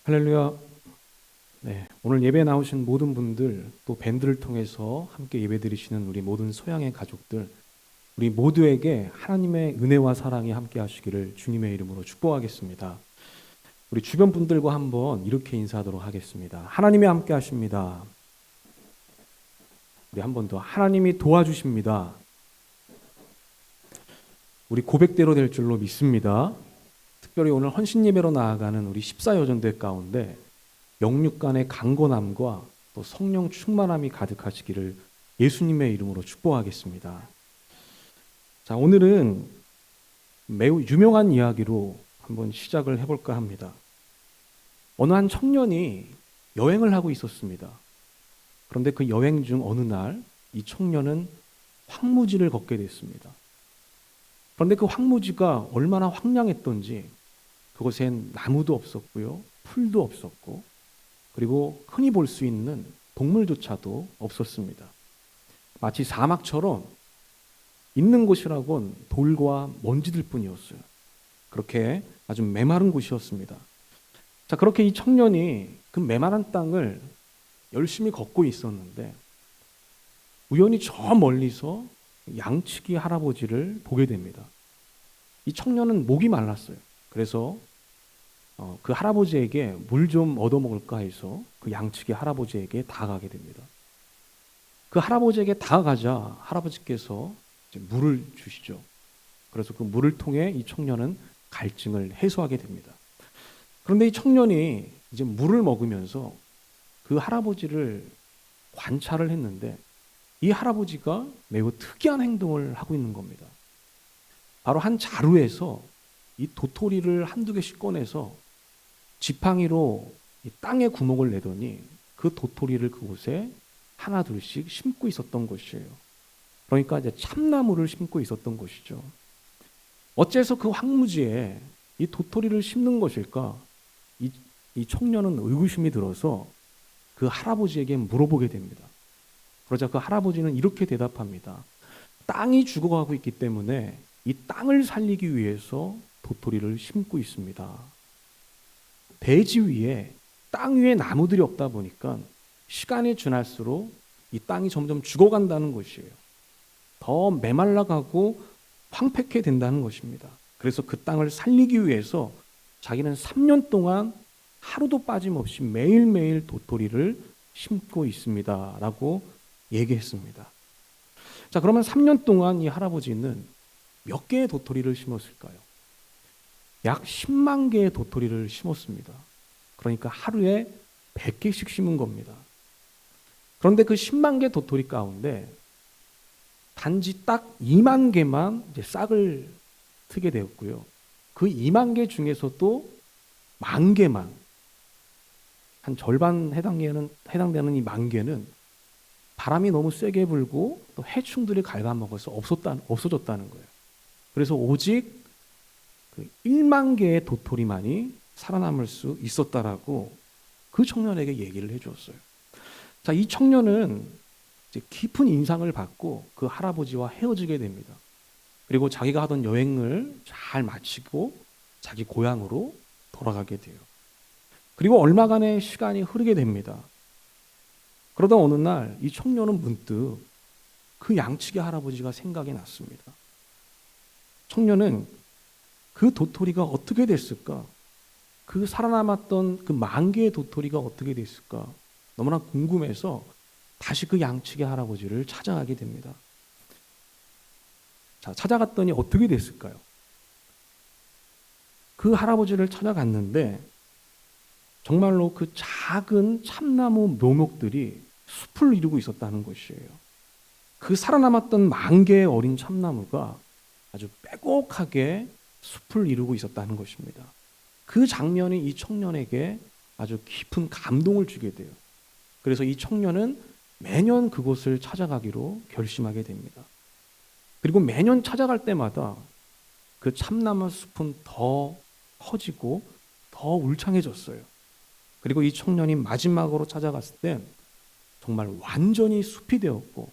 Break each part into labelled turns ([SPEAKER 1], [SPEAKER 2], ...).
[SPEAKER 1] 할렐루야. 네, 오늘 예배 나오신 모든 분들, 또 밴드를 통해서 함께 예배드리시는 우리 모든 소양의 가족들, 우리 모두에게 하나님의 은혜와 사랑이 함께 하시기를 주님의 이름으로 축복하겠습니다. 우리 주변 분들과 한번 이렇게 인사하도록 하겠습니다. 하나님이 함께 하십니다. 우리 한 번 더, 하나님이 도와주십니다. 우리 고백대로 될 줄로 믿습니다. 특별히 오늘 헌신 예배로 나아가는 우리 14여전대 가운데 영육 간의 강건함과 또 성령 충만함이 가득하시기를 예수님의 이름으로 축복하겠습니다. 자, 오늘은 매우 유명한 이야기로 한번 시작을 해볼까 합니다. 어느 한 청년이 여행을 하고 있었습니다. 그런데 그 여행 중 어느 날 이 청년은 황무지를 걷게 됐습니다. 그런데 그 황무지가 얼마나 황량했던지 그곳엔 나무도 없었고요, 풀도 없었고, 그리고 흔히 볼 수 있는 동물조차도 없었습니다. 마치 사막처럼 있는 곳이라곤 돌과 먼지들 뿐이었어요. 그렇게 아주 메마른 곳이었습니다. 자, 그렇게 이 청년이 그 메마른 땅을 열심히 걷고 있었는데 우연히 저 멀리서 양치기 할아버지를 보게 됩니다. 이 청년은 목이 말랐어요. 그래서 그 할아버지에게 물 좀 얻어먹을까 해서 그 양치기 할아버지에게 다가가게 됩니다. 그 할아버지에게 다가가자 할아버지께서 이제 물을 주시죠. 그래서 그 물을 통해 이 청년은 갈증을 해소하게 됩니다. 그런데 이 청년이 이제 물을 먹으면서 그 할아버지를 관찰을 했는데 이 할아버지가 매우 특이한 행동을 하고 있는 겁니다. 바로 한 자루에서 이 도토리를 한두 개씩 꺼내서 지팡이로 이 땅에 구멍을 내더니 그 도토리를 그곳에 하나 둘씩 심고 있었던 것이에요. 그러니까 이제 참나무를 심고 있었던 것이죠. 어째서 그 황무지에 이 도토리를 심는 것일까? 이 청년은 의구심이 들어서 그 할아버지에게 물어보게 됩니다. 그러자 그 할아버지는 이렇게 대답합니다. 땅이 죽어가고 있기 때문에 이 땅을 살리기 위해서 도토리를 심고 있습니다. 대지 위에 땅 위에 나무들이 없다 보니까 시간이 지날수록 이 땅이 점점 죽어간다는 것이에요. 더 메말라가고 황폐케 된다는 것입니다. 그래서 그 땅을 살리기 위해서 자기는 3년 동안 하루도 빠짐없이 매일매일 도토리를 심고 있습니다. 라고 얘기했습니다. 자, 그러면 3년 동안 이 할아버지는 몇 개의 도토리를 심었을까요? 약 10만 개의 도토리를 심었습니다. 그러니까 하루에 100개씩 심은 겁니다. 그런데 그 10만 개 도토리 가운데 단지 딱 2만 개만 이제 싹을 트게 되었고요. 그 2만 개 중에서도 1만 개만, 한 절반 해당되는 이 1만 개는 바람이 너무 세게 불고 또 해충들이 갉아먹어서 없어졌다는 거예요. 그래서 오직 그 1만 개의 도토리만이 살아남을 수 있었다라고 그 청년에게 얘기를 해주었어요. 자, 이 청년은 이제 깊은 인상을 받고 그 할아버지와 헤어지게 됩니다. 그리고 자기가 하던 여행을 잘 마치고 자기 고향으로 돌아가게 돼요. 그리고 얼마간의 시간이 흐르게 됩니다. 그러다 어느 날 이 청년은 문득 그 양치기 할아버지가 생각이 났습니다. 청년은 그 도토리가 어떻게 됐을까? 그 살아남았던 그 1만 개의 도토리가 어떻게 됐을까? 너무나 궁금해서 다시 그 양치기 할아버지를 찾아가게 됩니다. 자, 찾아갔더니 어떻게 됐을까요? 그 할아버지를 찾아갔는데 정말로 그 작은 참나무 묘목들이 숲을 이루고 있었다는 것이에요. 그 살아남았던 1만 개의 어린 참나무가 아주 빼곡하게 숲을 이루고 있었다는 것입니다. 그 장면이 이 청년에게 아주 깊은 감동을 주게 돼요. 그래서 이 청년은 매년 그곳을 찾아가기로 결심하게 됩니다. 그리고 매년 찾아갈 때마다 그 참나무 숲은 더 커지고 더 울창해졌어요. 그리고 이 청년이 마지막으로 찾아갔을 땐 정말 완전히 숲이 되었고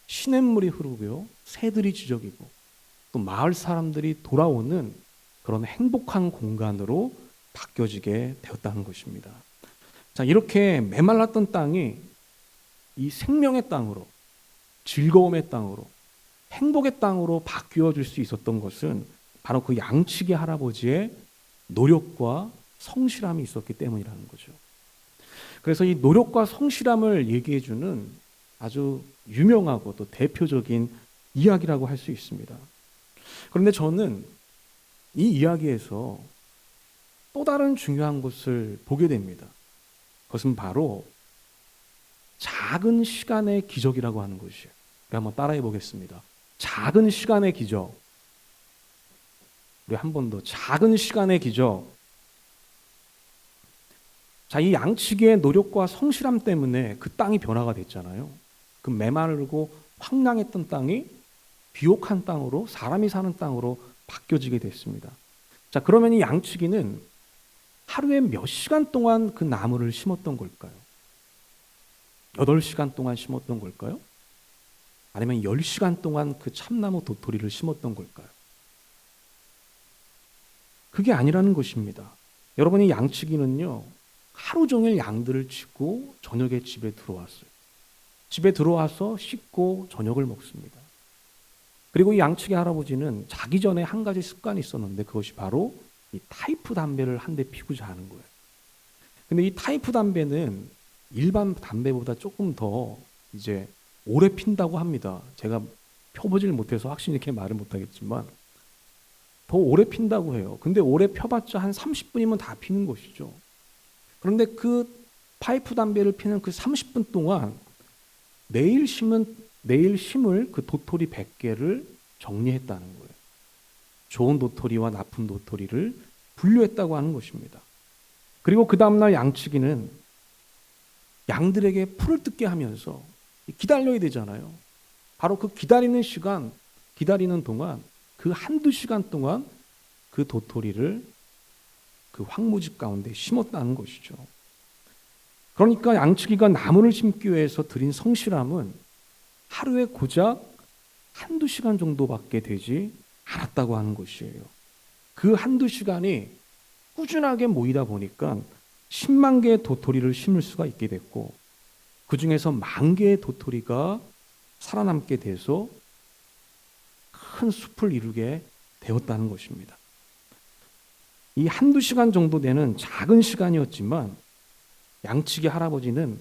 [SPEAKER 1] 시냇물이 흐르고요, 새들이 지저귀고 또 마을 사람들이 돌아오는 그런 행복한 공간으로 바뀌어지게 되었다는 것입니다. 자, 이렇게 메말랐던 땅이 이 생명의 땅으로, 즐거움의 땅으로, 행복의 땅으로 바뀌어질 수 있었던 것은 바로 그 양치기 할아버지의 노력과 성실함이 있었기 때문이라는 거죠. 그래서 이 노력과 성실함을 얘기해주는 아주 유명하고 또 대표적인 이야기라고 할 수 있습니다. 그런데 저는 이 이야기에서 또 다른 중요한 것을 보게 됩니다. 그것은 바로 작은 시간의 기적이라고 하는 것이에요. 한번 따라해 보겠습니다. 작은 시간의 기적. 우리 한 번 더. 작은 시간의 기적. 자, 이 양치기의 노력과 성실함 때문에 그 땅이 변화가 됐잖아요. 그 메마르고 황량했던 땅이 비옥한 땅으로, 사람이 사는 땅으로 바뀌어지게 됐습니다. 자, 그러면 이 양치기는 하루에 몇 시간 동안 그 나무를 심었던 걸까요? 8시간 동안 심었던 걸까요? 아니면 10시간 동안 그 참나무 도토리를 심었던 걸까요? 그게 아니라는 것입니다. 여러분이 양치기는요, 하루 종일 양들을 치고 저녁에 집에 들어왔어요. 집에 들어와서 씻고 저녁을 먹습니다. 그리고 이 양치기 할아버지는 자기 전에 한 가지 습관이 있었는데 그것이 바로 이 타이프 담배를 한 대 피우자 하는 거예요. 근데 이 타이프 담배는 일반 담배보다 조금 더 이제 오래 핀다고 합니다. 제가 펴보질 못해서 확실히 이렇게 말을 못하겠지만 더 오래 핀다고 해요. 근데 오래 펴봤자 한 30분이면 다 피는 것이죠. 그런데 그 파이프 담배를 피는 그 30분 동안 내일 심을 그 도토리 100개를 정리했다는 거예요. 좋은 도토리와 나쁜 도토리를 분류했다고 하는 것입니다. 그리고 그 다음날 양치기는 양들에게 풀을 뜯게 하면서 기다려야 되잖아요. 바로 그 기다리는 동안 그 한두 시간 동안 그 도토리를 그 황무지 가운데 심었다는 것이죠. 그러니까 양치기가 나무를 심기 위해서 들인 성실함은 하루에 고작 한두 시간 정도밖에 되지 않았다고 하는 것이에요. 그 한두 시간이 꾸준하게 모이다 보니까 10만 개의 도토리를 심을 수가 있게 됐고 그 중에서 10,000개의 도토리가 살아남게 돼서 큰 숲을 이루게 되었다는 것입니다. 이 한두 시간 정도 되는 작은 시간이었지만 양치기 할아버지는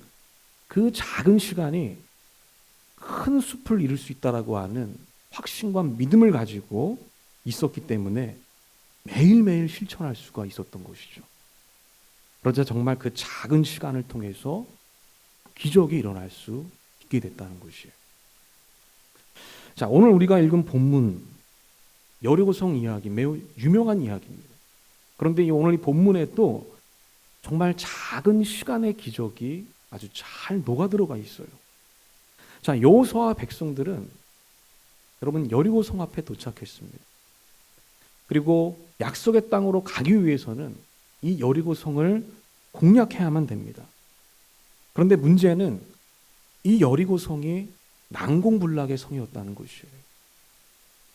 [SPEAKER 1] 그 작은 시간이 큰 숲을 이룰 수 있다라고 하는 확신과 믿음을 가지고 있었기 때문에 매일매일 실천할 수가 있었던 것이죠. 그러자 정말 그 작은 시간을 통해서 기적이 일어날 수 있게 됐다는 것이에요. 자, 오늘 우리가 읽은 본문 여리고성 이야기 매우 유명한 이야기입니다. 그런데 오늘 이 본문에도 정말 작은 시간의 기적이 아주 잘 녹아들어가 있어요. 자, 여호수아와 백성들은 여러분 여리고성 앞에 도착했습니다. 그리고 약속의 땅으로 가기 위해서는 이 여리고성을 공략해야만 됩니다. 그런데 문제는 이 여리고성이 난공불락의 성이었다는 것이에요.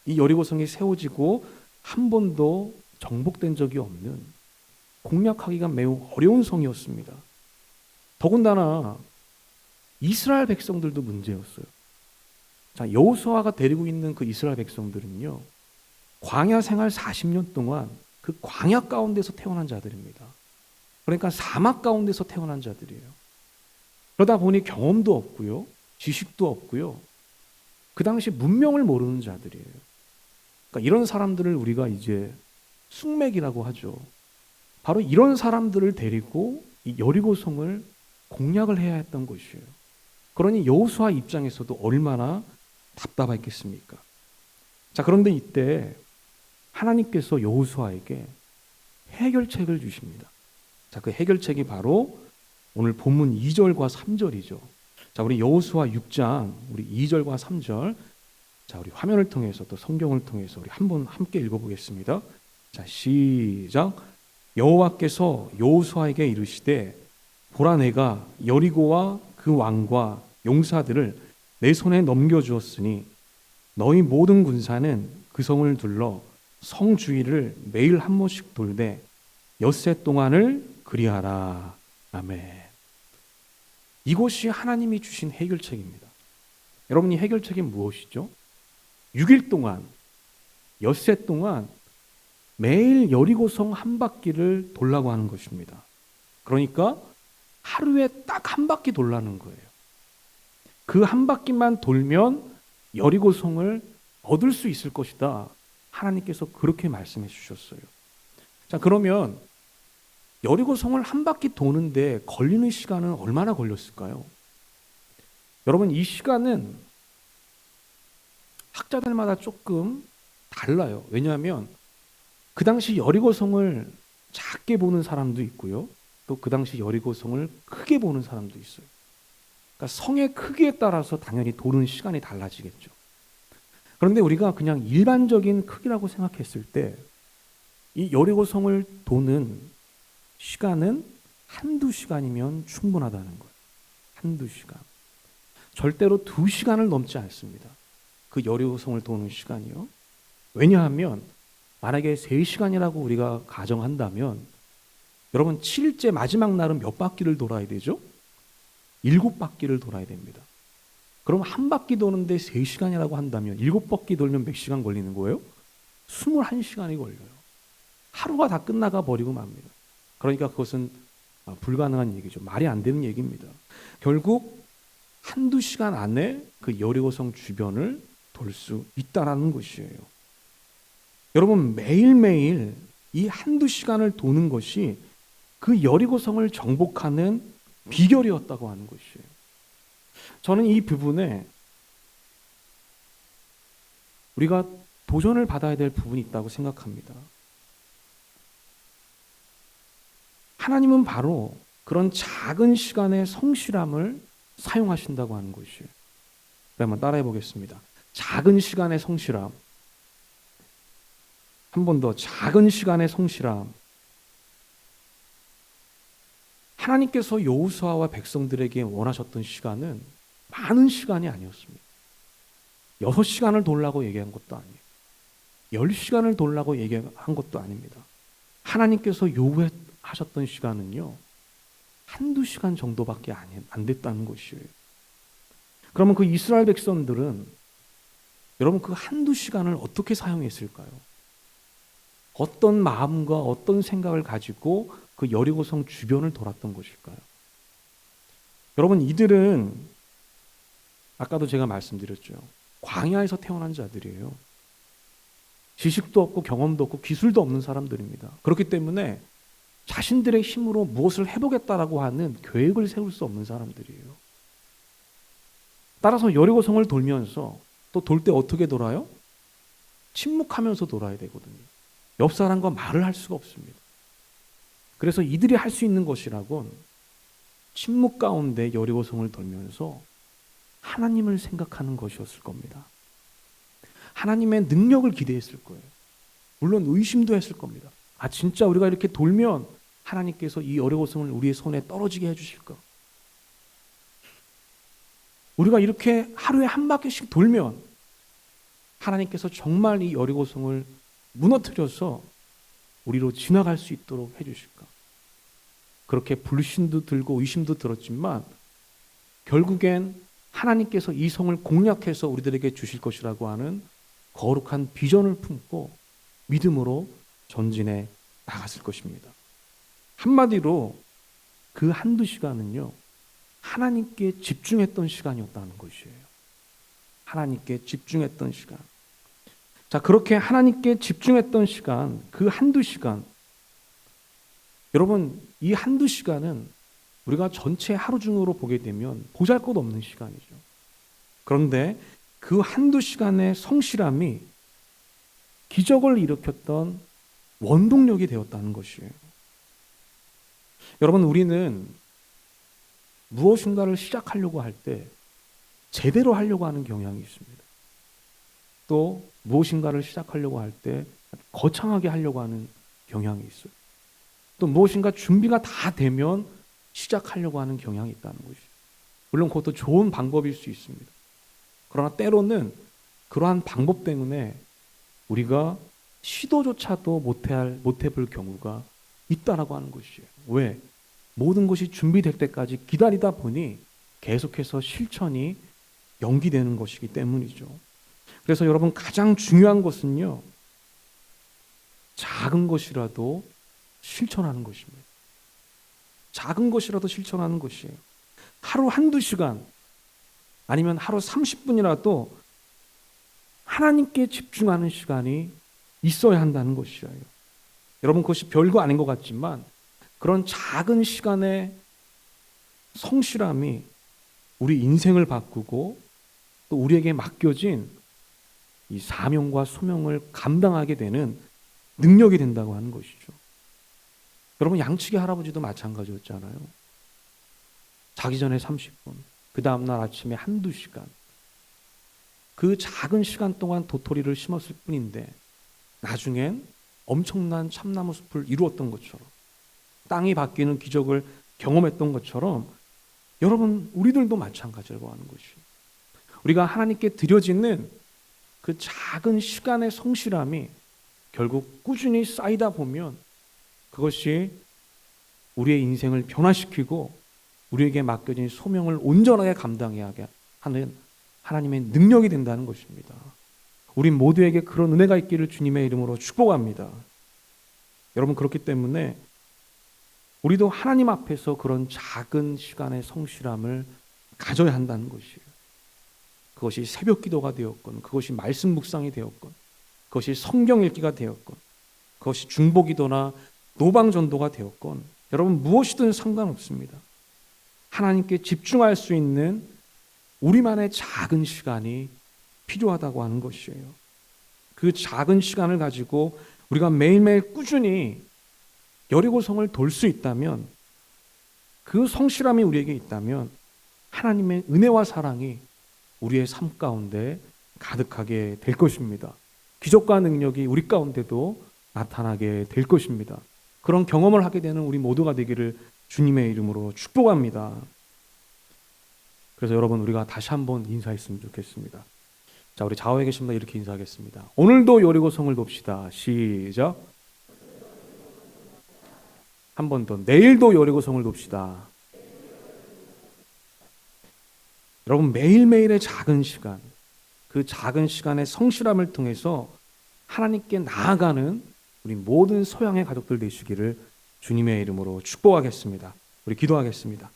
[SPEAKER 1] 이 여리고성이 세워지고 한 번도 정복된 적이 없는 공략하기가 매우 어려운 성이었습니다. 더군다나 이스라엘 백성들도 문제였어요. 자, 여호수아가 데리고 있는 그 이스라엘 백성들은요, 광야 생활 40년 동안 그 광야 가운데서 태어난 자들입니다. 그러니까 사막 가운데서 태어난 자들이에요. 그러다 보니 경험도 없고요, 지식도 없고요, 그 당시 문명을 모르는 자들이에요. 그러니까 이런 사람들을 우리가 이제 숙맥이라고 하죠. 바로 이런 사람들을 데리고 이 여리고성을 공략을 해야 했던 것이에요. 그러니 여호수아 입장에서도 얼마나 답답했겠습니까? 자, 그런데 이때 하나님께서 여호수아에게 해결책을 주십니다. 자, 그 해결책이 바로 오늘 본문 2절과 3절이죠. 자, 우리 여호수아 6장 우리 2절과 3절, 자, 우리 화면을 통해서 또 성경을 통해서 우리 한번 함께 읽어보겠습니다. 자, 시작. 여호와께서 여호수아에게 이르시되 보라, 내가 여리고와 그 왕과 용사들을 내 손에 넘겨주었으니 너희 모든 군사는 그 성을 둘러 성 주위를 매일 한 번씩 돌되 엿새 동안을 그리하라. 아멘. 이것이 하나님이 주신 해결책입니다. 여러분, 이 해결책이 무엇이죠? 6일 동안, 엿새 동안 매일 여리고성 한 바퀴를 돌라고 하는 것입니다. 그러니까 하루에 딱 한 바퀴 돌라는 거예요. 그 한 바퀴만 돌면 여리고성을 얻을 수 있을 것이다. 하나님께서 그렇게 말씀해 주셨어요. 자, 그러면 여리고성을 한 바퀴 도는데 걸리는 시간은 얼마나 걸렸을까요? 여러분, 이 시간은 학자들마다 조금 달라요. 왜냐하면 그 당시 여리고성을 작게 보는 사람도 있고요. 또 그 당시 여리고성을 크게 보는 사람도 있어요. 그러니까 성의 크기에 따라서 당연히 도는 시간이 달라지겠죠. 그런데 우리가 그냥 일반적인 크기라고 생각했을 때 이 여리고성을 도는 시간은 한두 시간이면 충분하다는 거예요. 한두 시간. 절대로 2시간을 넘지 않습니다. 그 여리고성을 도는 시간이요. 왜냐하면 만약에 3시간이라고 우리가 가정한다면 여러분 7일째 마지막 날은 몇 바퀴를 돌아야 되죠? 7바퀴를 돌아야 됩니다. 그럼 한 바퀴 도는데 3시간이라고 한다면 7바퀴 돌면 몇 시간 걸리는 거예요? 21시간이 걸려요. 하루가 다 끝나가 버리고 맙니다. 그러니까 그것은 불가능한 얘기죠. 말이 안 되는 얘기입니다. 결국 한두 시간 안에 그 여리고성 주변을 돌 수 있다라는 것이에요. 여러분, 매일매일 이 한두 시간을 도는 것이 그 여리고성을 정복하는 비결이었다고 하는 것이에요. 저는 이 부분에 우리가 도전을 받아야 될 부분이 있다고 생각합니다. 하나님은 바로 그런 작은 시간의 성실함을 사용하신다고 하는 것이에요. 한번 따라해 보겠습니다. 작은 시간의 성실함. 한 번 더, 작은 시간의 성실함. 하나님께서 여호수아와 백성들에게 원하셨던 시간은 많은 시간이 아니었습니다. 6시간을 돌라고 얘기한 것도 아니에요. 10시간을 돌라고 얘기한 것도 아닙니다. 하나님께서 요구하셨던 시간은요, 한두 시간 정도밖에 안 됐다는 것이에요. 그러면 그 이스라엘 백성들은 여러분 그 한두 시간을 어떻게 사용했을까요? 어떤 마음과 어떤 생각을 가지고 그 여리고성 주변을 돌았던 것일까요? 여러분, 이들은 아까도 제가 말씀드렸죠. 광야에서 태어난 자들이에요. 지식도 없고 경험도 없고 기술도 없는 사람들입니다. 그렇기 때문에 자신들의 힘으로 무엇을 해보겠다라고 하는 계획을 세울 수 없는 사람들이에요. 따라서 여리고성을 돌면서 또 돌 때 어떻게 돌아요? 침묵하면서 돌아야 되거든요. 옆 사람과 말을 할 수가 없습니다. 그래서 이들이 할 수 있는 것이라곤 침묵 가운데 여리고성을 돌면서 하나님을 생각하는 것이었을 겁니다. 하나님의 능력을 기대했을 거예요. 물론 의심도 했을 겁니다. 아, 진짜 우리가 이렇게 돌면 하나님께서 이 여리고성을 우리의 손에 떨어지게 해주실까? 우리가 이렇게 하루에 한 바퀴씩 돌면 하나님께서 정말 이 여리고성을 무너뜨려서 우리로 지나갈 수 있도록 해주실까? 그렇게 불신도 들고 의심도 들었지만 결국엔 하나님께서 이 성을 공략해서 우리들에게 주실 것이라고 하는 거룩한 비전을 품고 믿음으로 전진해 나갔을 것입니다. 한마디로 그 한두 시간은요, 하나님께 집중했던 시간이었다는 것이에요. 하나님께 집중했던 시간. 자, 그렇게 하나님께 집중했던 시간, 그 한두 시간. 여러분, 이 한두 시간은 우리가 전체 하루 중으로 보게 되면 보잘것없는 시간이죠. 그런데 그 한두 시간의 성실함이 기적을 일으켰던 원동력이 되었다는 것이에요. 여러분, 우리는 무엇인가를 시작하려고 할 때 제대로 하려고 하는 경향이 있습니다. 또 무엇인가를 시작하려고 할 때 거창하게 하려고 하는 경향이 있어요. 또 무엇인가 준비가 다 되면 시작하려고 하는 경향이 있다는 것이죠. 물론 그것도 좋은 방법일 수 있습니다. 그러나 때로는 그러한 방법 때문에 우리가 시도조차도 못 해볼 경우가 있다라고 하는 것이에요. 왜? 모든 것이 준비될 때까지 기다리다 보니 계속해서 실천이 연기되는 것이기 때문이죠. 그래서 여러분, 가장 중요한 것은요, 작은 것이라도 실천하는 것입니다. 작은 것이라도 실천하는 것이에요. 하루 한두 시간 아니면 하루 30분이라도 하나님께 집중하는 시간이 있어야 한다는 것이에요. 여러분, 그것이 별거 아닌 것 같지만 그런 작은 시간의 성실함이 우리 인생을 바꾸고 또 우리에게 맡겨진 이 사명과 소명을 감당하게 되는 능력이 된다고 하는 것이죠. 여러분, 양치기 할아버지도 마찬가지였잖아요. 자기 전에 30분, 그 다음날 아침에 한두 시간, 그 작은 시간 동안 도토리를 심었을 뿐인데 나중엔 엄청난 참나무 숲을 이루었던 것처럼, 땅이 바뀌는 기적을 경험했던 것처럼 여러분, 우리들도 마찬가지라고 하는 것이에요. 우리가 하나님께 드려지는 그 작은 시간의 성실함이 결국 꾸준히 쌓이다 보면 그것이 우리의 인생을 변화시키고 우리에게 맡겨진 소명을 온전하게 감당해야 하는 하나님의 능력이 된다는 것입니다. 우리 모두에게 그런 은혜가 있기를 주님의 이름으로 축복합니다. 여러분, 그렇기 때문에 우리도 하나님 앞에서 그런 작은 시간의 성실함을 가져야 한다는 것이에요. 그것이 새벽 기도가 되었건, 그것이 말씀 묵상이 되었건, 그것이 성경 읽기가 되었건, 그것이 중보 기도나 노방 전도가 되었건, 여러분, 무엇이든 상관없습니다. 하나님께 집중할 수 있는 우리만의 작은 시간이 필요하다고 하는 것이에요. 그 작은 시간을 가지고 우리가 매일매일 꾸준히 여리고성을 돌 수 있다면, 그 성실함이 우리에게 있다면 하나님의 은혜와 사랑이 우리의 삶 가운데 가득하게 될 것입니다. 기적과 능력이 우리 가운데도 나타나게 될 것입니다. 그런 경험을 하게 되는 우리 모두가 되기를 주님의 이름으로 축복합니다. 그래서 여러분, 우리가 다시 한번 인사했으면 좋겠습니다. 자, 우리 좌우에 계신 분 이렇게 인사하겠습니다. 오늘도 여리고성을 돕시다. 시작. 한 번 더. 내일도 여리고성을 돕시다. 여러분, 매일매일의 작은 시간, 그 작은 시간의 성실함을 통해서 하나님께 나아가는 우리 모든 소양의 가족들 되시기를 주님의 이름으로 축복하겠습니다. 우리 기도하겠습니다.